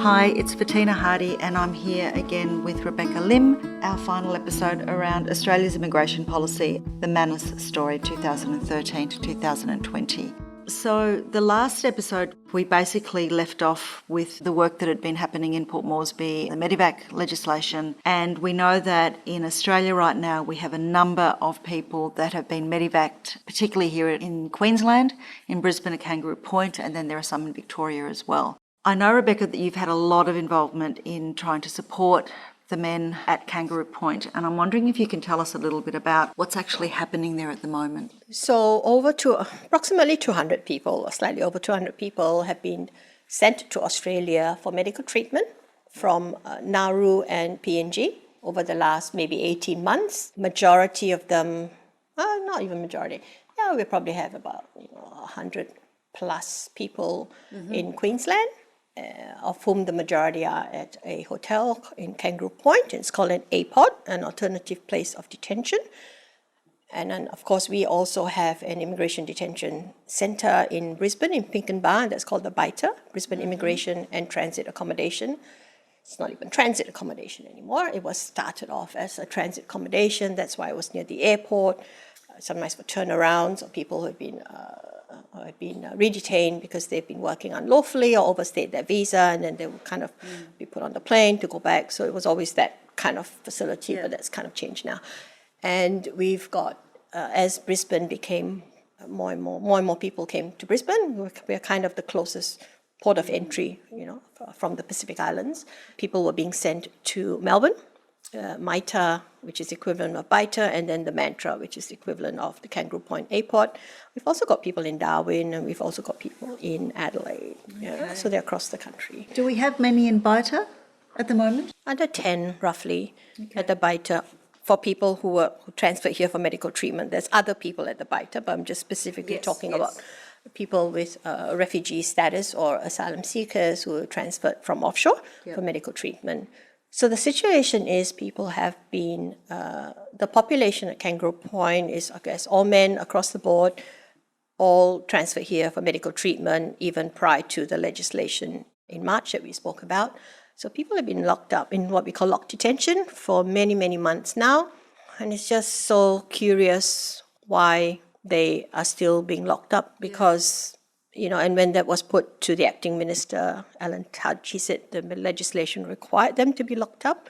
Hi, it's Bettina Hardy and I'm here again with Rebecca Lim, our final episode around Australia's immigration policy, the Manus story 2013 to 2020. So the last episode, we basically left off with the work that had been happening in Port Moresby, the Medevac legislation, and we know that in Australia right now we have a number of people that have been medevaced, particularly here in Queensland, in Brisbane at Kangaroo Point, and then there are some in Victoria as well. I know, Rebecca, that you've had a lot of involvement in trying to support the men at Kangaroo Point, and I'm wondering if you can tell us a little bit about what's actually happening there at the moment. So approximately 200 people, or slightly over 200 people, have been sent to Australia for medical treatment from Nauru and PNG over the last maybe 18 months. Majority of them, not even majority, we probably have about 100 plus people in Queensland. Of whom the majority are at a hotel in Kangaroo Point. It's called an APOD, an alternative place of detention. And then, of course, we also have an immigration detention centre in Brisbane, in Pinkenba, that's called the BITA, Brisbane Immigration and Transit Accommodation. It's not even transit accommodation anymore. It was started off as a transit accommodation. That's why it was near the airport, sometimes for turnarounds or people who have been redetained because they've been working unlawfully or overstayed their visa, and then they would kind of be put on the plane to go back. So it was always that kind of facility, but that's kind of changed now. And we've got, as Brisbane became more and more people came to Brisbane, we're kind of the closest port of entry, from the Pacific Islands. People were being sent to Melbourne, MITA, which is equivalent of BITA, and then the Mantra, which is the equivalent of the Kangaroo Point APOD. We've also got people in Darwin, and we've also got people in Adelaide. Okay. So they're across the country. Do we have many in BITA at the moment? Under 10, roughly, at the BITA for people who transferred here for medical treatment. There's other people at the BITA, but I'm just specifically talking about people with refugee status or asylum seekers who were transferred from offshore for medical treatment. So the situation is people have been, the population at Kangaroo Point is, I guess, all men across the board, all transferred here for medical treatment, even prior to the legislation in March that we spoke about. So people have been locked up in what we call locked detention for many, many months now. And it's just so curious why they are still being locked up because... and when that was put to the acting minister, Alan Tudge, he said the legislation required them to be locked up.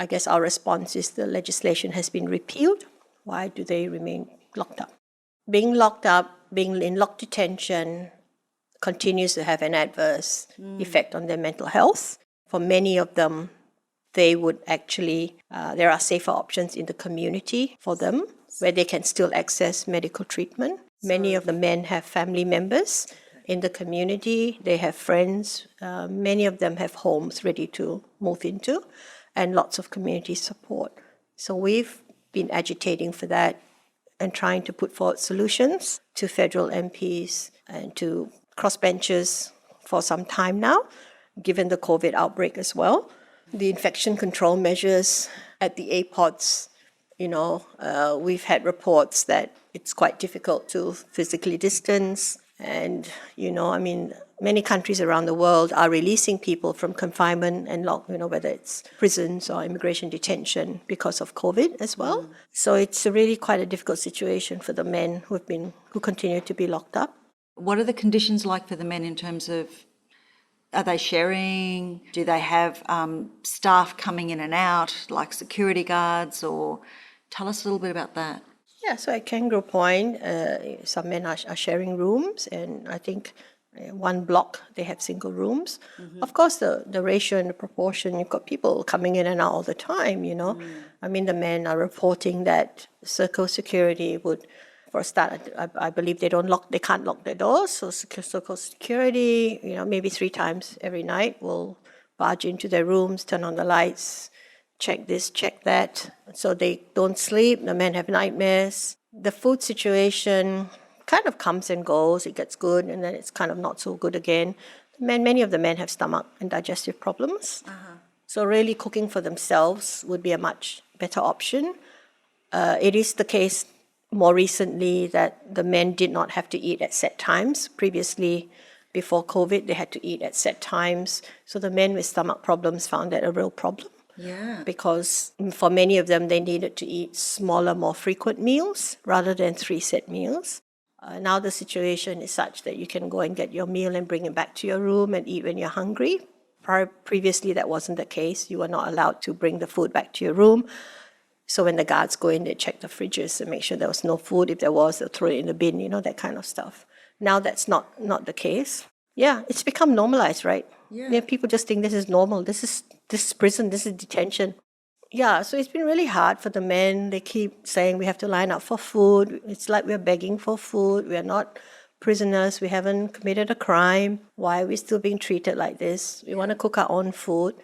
I guess our response is the legislation has been repealed. Why do they remain locked up? Being locked up, being in locked detention continues to have an adverse effect on their mental health. For many of them, they would actually, there are safer options in the community for them where they can still access medical treatment. Many of the men have family members in the community. They have friends. Many of them have homes ready to move into and lots of community support. So we've been agitating for that and trying to put forward solutions to federal MPs and to crossbenchers for some time now, given the COVID outbreak as well. The infection control measures at the APODs, we've had reports that it's quite difficult to physically distance. And, many countries around the world are releasing people from confinement and whether it's prisons or immigration detention because of COVID as well. So it's really quite a difficult situation for the men who continue to be locked up. What are the conditions like for the men in terms of, are they sharing? Do they have staff coming in and out, like security guards, or tell us a little bit about that. Yeah, so at Kangaroo Point, some men are sharing rooms, and I think one block they have single rooms. Of course, the ratio and the proportion, you've got people coming in and out all the time, the men are reporting that circle security would, for a start, I believe they can't lock their doors, so circle security, maybe 3 times every night will barge into their rooms, turn on the lights, check this, check that, so they don't sleep. The men have nightmares. The food situation kind of comes and goes. It gets good, and then it's kind of not so good again. Many of the men have stomach and digestive problems. So really cooking for themselves would be a much better option. It is the case more recently that the men did not have to eat at set times. Previously, Before COVID, they had to eat at set times. So the men with stomach problems found that a real problem. Yeah. Because for many of them, they needed to eat smaller, more frequent meals rather than 3 set meals. Now the situation is such that you can go and get your meal and bring it back to your room and eat when you're hungry. Previously, that wasn't the case. You were not allowed to bring the food back to your room. So when the guards go in, they check the fridges and make sure there was no food. If there was, they'll throw it in the bin, that kind of stuff. Now that's not the case. Yeah, it's become normalized, right? Yeah. People just think this is normal. This is prison, this is detention. Yeah, so it's been really hard for the men. They keep saying we have to line up for food. It's like we're begging for food. We're not prisoners. We haven't committed a crime. Why are we still being treated like this? We want to cook our own food.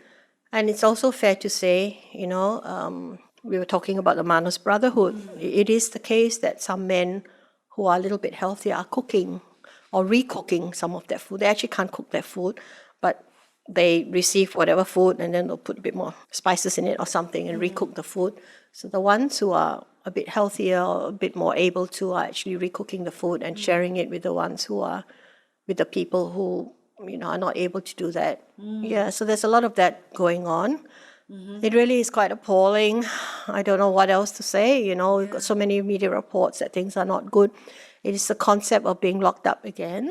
And it's also fair to say, we were talking about the Manus Brotherhood. It is the case that some men who are a little bit healthier are cooking or recooking some of their food. They actually can't cook their food, but they receive whatever food and then they'll put a bit more spices in it or something and recook the food. So the ones who are a bit healthier or a bit more able to are actually recooking the food and sharing it with the ones who are with the people who are not able to do that. Yeah, so there's a lot of that going on. It really is quite appalling. I don't know what else to say. We've got so many media reports that things are not good. It is the concept of being locked up again,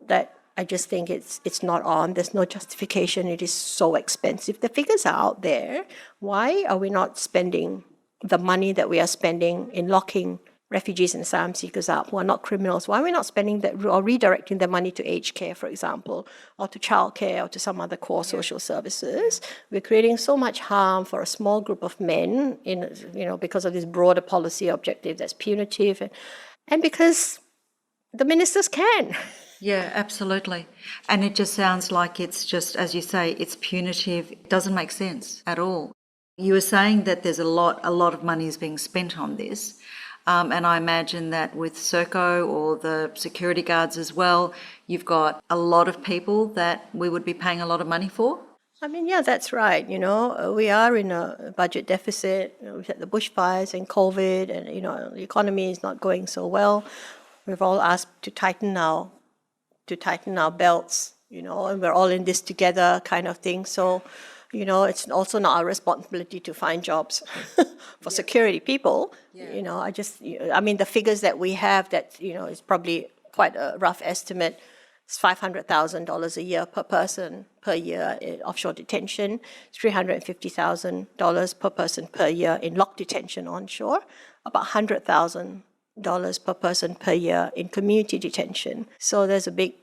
that I just think it's not on. There's no justification. It is so expensive. The figures are out there. Why are we not spending the money that we are spending in locking refugees and asylum seekers up who are not criminals? Why are we not spending that or redirecting the money to aged care, for example, or to childcare or to some other core social services? We're creating so much harm for a small group of men because of this broader policy objective that's punitive and because the ministers can. Yeah, absolutely. And it just sounds like it's just, as you say, it's punitive. It doesn't make sense at all. You were saying that there's a lot of money is being spent on this. And I imagine that with Serco or the security guards as well, you've got a lot of people that we would be paying a lot of money for. Yeah, that's right. We are in a budget deficit. We've had the bushfires and COVID and, the economy is not going so well. We've all asked to tighten our belts, and we're all in this together kind of thing. So, it's also not our responsibility to find jobs for security people. Yeah. The figures that we have that, is probably quite a rough estimate. It's $500,000 a year per person per year in offshore detention. It's $350,000 per person per year in locked detention onshore. About $100,000 per person per year in community detention. So there's a big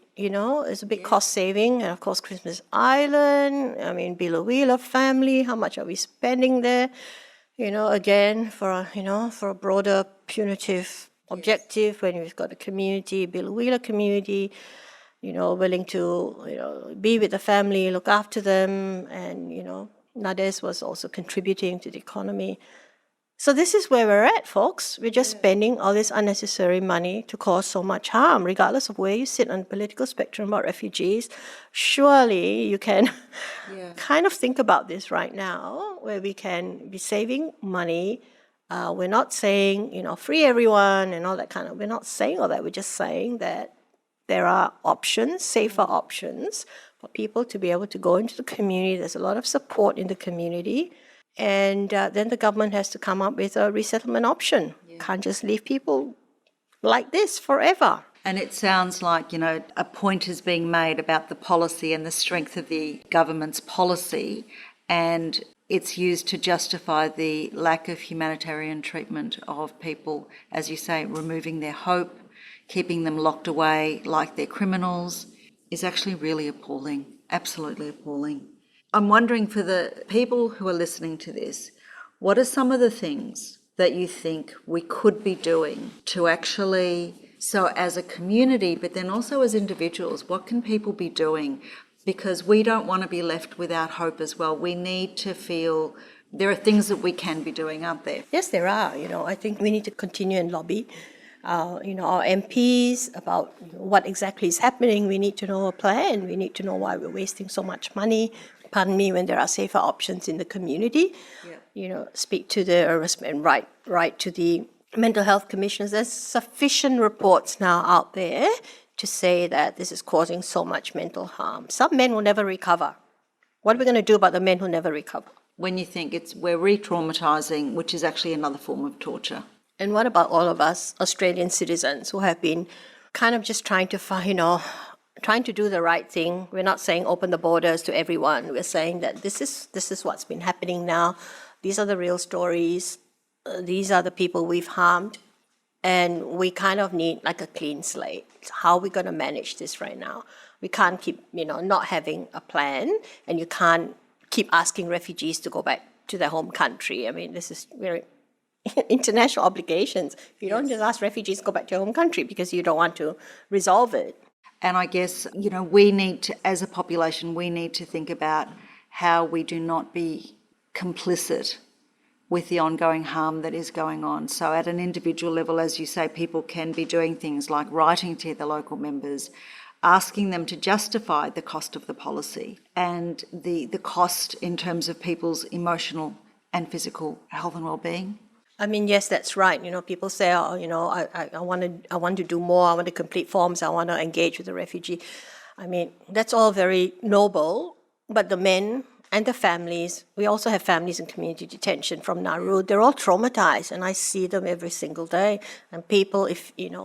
cost saving. And of course, Christmas Island, Bilawila family, how much are we spending there? Again, for a broader punitive objective, when we've got a community, Bilawila community, willing to, be with the family, look after them. And, Nades was also contributing to the economy. So this is where we're at, folks. We're just spending all this unnecessary money to cause so much harm, regardless of where you sit on the political spectrum about refugees. Surely you can kind of think about this right now, where we can be saving money. We're not saying, free everyone and all that kind of, we're not saying all that. We're just saying that there are options, safer options for people to be able to go into the community. There's a lot of support in the community. And then the government has to come up with a resettlement option. Can't just leave people like this forever. And it sounds like, a point is being made about the policy and the strength of the government's policy, and it's used to justify the lack of humanitarian treatment of people, as you say, removing their hope, keeping them locked away like they're criminals, is actually really appalling, absolutely appalling. I'm wondering, for the people who are listening to this, what are some of the things that you think we could be doing to actually, so as a community, but then also as individuals, what can people be doing? Because we don't want to be left without hope as well. We need to feel there are things that we can be doing, aren't there? Yes, there are. I think we need to continue and lobby our MPs about what exactly is happening. We need to know a plan. We need to know why we're wasting so much money. Pardon me, when there are safer options in the community. Speak to and write to the mental health commissioners. There's sufficient reports now out there to say that this is causing so much mental harm. Some men will never recover. What are we going to do about the men who never recover? When you think we're re-traumatising, which is actually another form of torture. And what about all of us Australian citizens who have been kind of just trying to find, trying to do the right thing? We're not saying open the borders to everyone. We're saying that this is what's been happening now. These are the real stories. These are the people we've harmed. And we kind of need like a clean slate. How are we going to manage this right now? We can't keep, not having a plan, and you can't keep asking refugees to go back to their home country. I mean, this is very international obligations. You don't just ask refugees to go back to your home country because you don't want to resolve it. And I guess, we need to, as a population, we need to think about how we do not be complicit with the ongoing harm that is going on. So at an individual level, as you say, people can be doing things like writing to the local members, asking them to justify the cost of the policy and the cost in terms of people's emotional and physical health and well-being. I mean, yes, that's right. People say, I want to do more. I want to complete forms. I want to engage with the refugee. I mean, that's all very noble, but the men and the families, we also have families in community detention from Nauru. They're all traumatized, and I see them every single day. And people,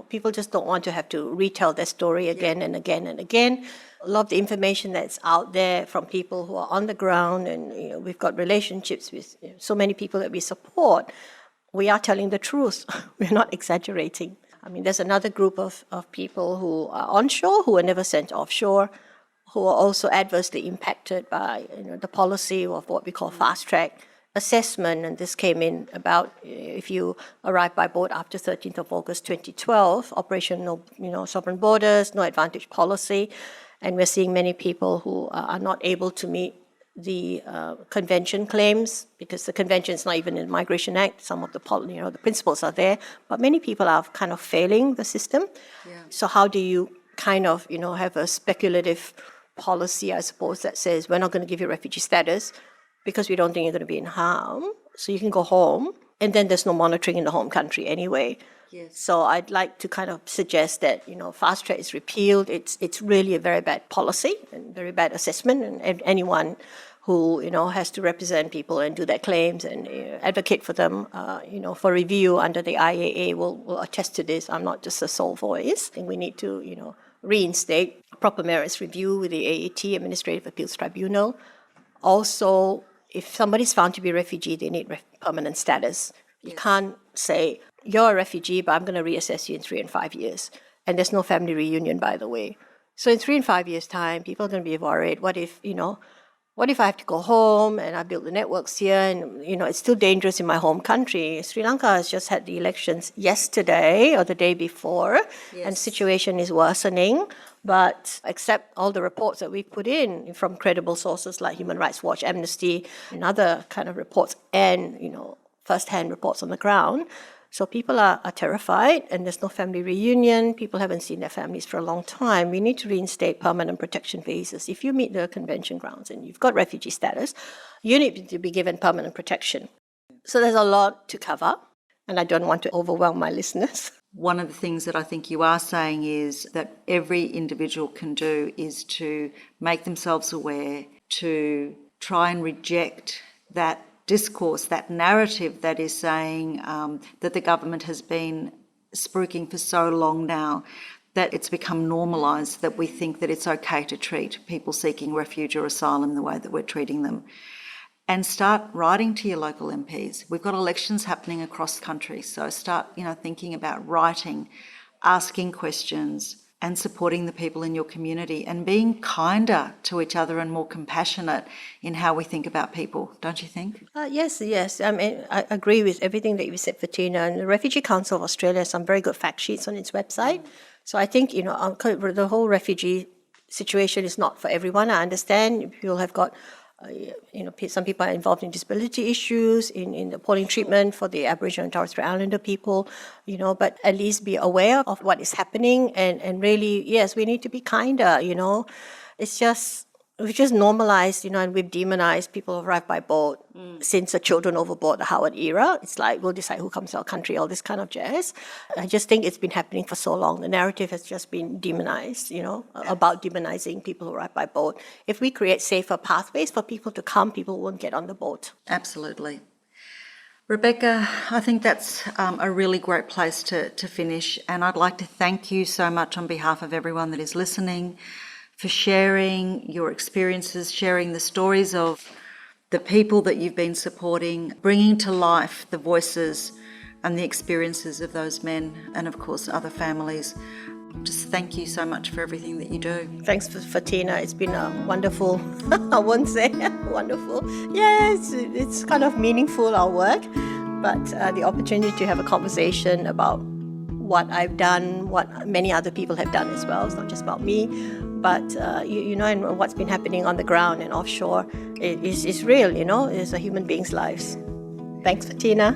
people just don't want to have to retell their story again and again and again. A lot of the information that's out there from people who are on the ground, and we've got relationships with so many people that we support. We are telling the truth. We're not exaggerating. I mean, there's another group of people who are onshore, who were never sent offshore, who are also adversely impacted by the policy of what we call fast-track assessment. And this came in about if you arrive by boat after 13th of August 2012, Operation Sovereign Borders, No Advantage policy. And we're seeing many people who are not able to meet the convention claims, because the convention is not even in the Migration Act. Some of the the principles are there, but many people are kind of failing the system. Yeah. So how do you kind of have a speculative policy, I suppose, that says we're not going to give you refugee status because we don't think you're going to be in harm, so you can go home, and then there's no monitoring in the home country anyway. Yes. So I'd like to kind of suggest that fast track is repealed. It's really a very bad policy and very bad assessment, and anyone who has to represent people and do their claims and advocate for them for review under the IAA will attest to this. I'm not just a sole voice. I think we need to reinstate proper merits review with the AAT, Administrative Appeals Tribunal. Also, if somebody's found to be a refugee, they need permanent status. You can't say, you're a refugee, but I'm going to reassess you in 3 and 5 years. And there's no family reunion, by the way. So in 3 and 5 years' time, people are going to be worried. What if I have to go home and I build the networks here and, it's still dangerous in my home country? Sri Lanka has just had the elections yesterday or the day before, and the situation is worsening. But except all the reports that we've put in from credible sources like Human Rights Watch, Amnesty, and other kind of reports, and, first-hand reports on the ground, so people are terrified, and there's no family reunion. People haven't seen their families for a long time. We need to reinstate permanent protection visas. If you meet the convention grounds and you've got refugee status, you need to be given permanent protection. So there's a lot to cover, and I don't want to overwhelm my listeners. One of the things that I think you are saying is that every individual can do is to make themselves aware, to try and reject that discourse, that narrative that is saying that the government has been spruiking for so long now that it's become normalised, that we think that it's okay to treat people seeking refuge or asylum the way that we're treating them. And start writing to your local MPs. We've got elections happening across the country, so start thinking about writing, asking questions, and supporting the people in your community and being kinder to each other and more compassionate in how we think about people, don't you think? Yes. I mean, I agree with everything that you said, Fatina. And the Refugee Council of Australia has some very good fact sheets on its website. So I think, the whole refugee situation is not for everyone. I understand people have got some people are involved in disability issues, in the appalling treatment for the Aboriginal and Torres Strait Islander people, but at least be aware of what is happening and really, yes, we need to be kinder, It's just we've just normalized, and we've demonized people who arrive by boat since the children overboard the Howard era. It's like, we'll decide who comes to our country, all this kind of jazz. I just think it's been happening for so long. The narrative has just been demonized, about demonizing people who arrive by boat. If we create safer pathways for people to come, people won't get on the boat. Absolutely. Rebecca, I think that's a really great place to finish, and I'd like to thank you so much on behalf of everyone that is listening for sharing your experiences, sharing the stories of the people that you've been supporting, bringing to life the voices and the experiences of those men and, of course, other families. Just thank you so much for everything that you do. Thanks for Tina. It's been a wonderful, I won't say wonderful. Yeah, it's kind of meaningful, our work, but the opportunity to have a conversation about what I've done, what many other people have done as well. It's not just about me, but and what's been happening on the ground and offshore is real, it's a human being's lives. Thanks, Fatina.